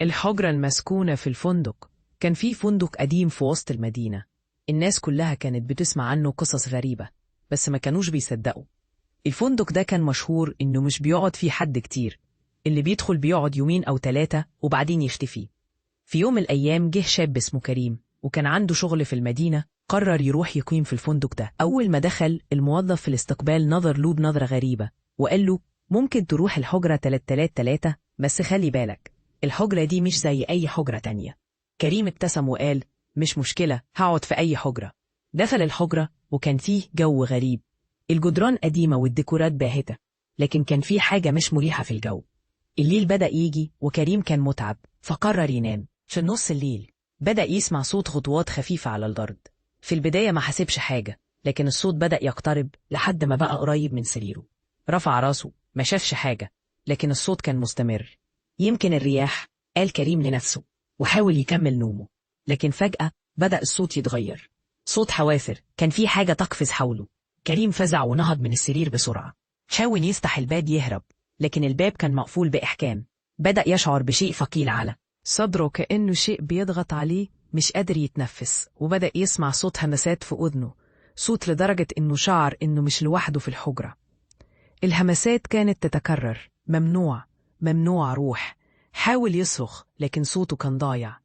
الحجرة المسكونة في الفندق. كان في فندق قديم في وسط المدينة. الناس كلها كانت بتسمع عنه قصص غريبة، بس ما كانوش بيصدقوا. الفندق ده كان مشهور إنه مش بيقعد فيه حد كتير، اللي بيدخل بيقعد يومين أو 3 وبعدين يختفي. في يوم من الأيام جه شاب اسمه كريم، وكان عنده شغل في المدينة. قرر يروح يقيم في الفندق ده. أول ما دخل، الموظف في الاستقبال نظر له بنظرة غريبة وقال له: ممكن تروح الحجرة 333، بس خلي بالك، الحجرة دي مش زي أي حجرة تانية. كريم ابتسم وقال: مش مشكلة، هقعد في أي حجرة. دخل الحجرة وكان فيه جو غريب. الجدران قديمة والديكورات باهتة، لكن كان فيه حاجة مش مريحة في الجو. الليل بدأ يجي وكريم كان متعب، فقرر ينام. في نص الليل بدأ يسمع صوت خطوات خفيفة على الأرض. في البداية ما حسبش حاجة، لكن الصوت بدأ يقترب لحد ما بقى قريب من سريره. رفع راسه، ما شافش حاجة، لكن الصوت كان مستمر. يمكن الرياح، قال كريم لنفسه، وحاول يكمل نومه. لكن فجأة بدأ الصوت يتغير، صوت حوافر. كان في حاجة تقفز حوله. كريم فزع ونهض من السرير بسرعة. حاول يفتح الباب يهرب، لكن الباب كان مقفول بإحكام. بدأ يشعر بشيء ثقيل على صدره، كأنه شيء بيضغط عليه، مش قادر يتنفس. وبدأ يسمع صوت همسات في أذنه، صوت لدرجة إنه شعر إنه مش لوحده في الحجرة. الهمسات كانت تتكرر: ممنوع، ممنوع روح. حاول يصرخ، لكن صوته كان ضايع.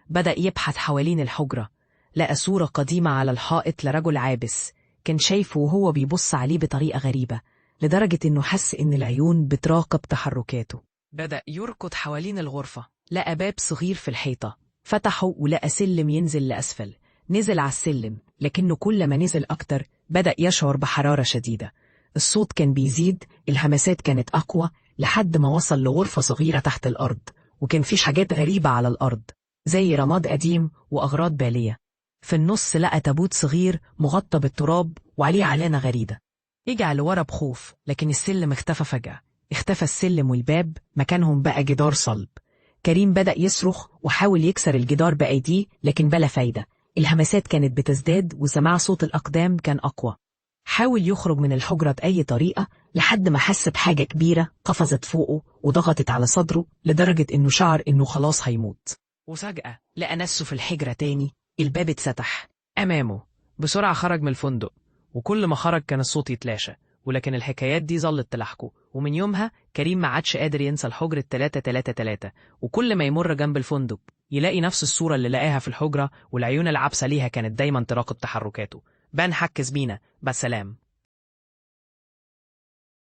بدأ يبحث حوالين الحجرة. لقى صورة قديمة على الحائط لرجل عابس، كان شايفه وهو بيبص عليه بطريقة غريبة، لدرجة إنه حس إن العيون بتراقب تحركاته. بدأ يركض حوالين الغرفة. لقى باب صغير في الحيطة، فتحه ولقى سلم ينزل لأسفل. نزل على السلم، لكنه كل ما نزل أكتر بدأ يشعر بحرارة شديدة. الصوت كان بيزيد، الهمسات كانت أقوى، لحد ما وصل لغرفة صغيرة تحت الأرض. وكان فيش حاجات غريبة على الأرض، زي رماد قديم وأغراض بالية. في النص لقى تابوت صغير مغطى بالتراب وعليه علامة غريبة. رجع لورا بخوف، لكن السلم اختفى فجأة. اختفى السلم والباب، مكانهم بقى جدار صلب. كريم بدأ يصرخ وحاول يكسر الجدار بأيديه، لكن بلا فايدة. الهمسات كانت بتزداد وسماع صوت الأقدام كان أقوى. حاول يخرج من الحجرة بأي طريقة، لحد ما حس بحاجة كبيرة قفزت فوقه وضغطت على صدره، لدرجة إنه شعر إنه خلاص هيموت. وفجأة لقى نفسه في الحجرة تاني. الباب اتفتح أمامه. بسرعة خرج من الفندق، وكل ما خرج كان الصوت يتلاشى. ولكن الحكايات دي ظلت تلاحقه، ومن يومها كريم ما عادش قادر ينسى الحجرة 333. وكل ما يمر جنب الفندق يلاقي نفس الصورة اللي لقاها في الحجرة، والعيون العابسة ليها كانت دايما تراقب تحركاته. بان حك زبينة، بسلام.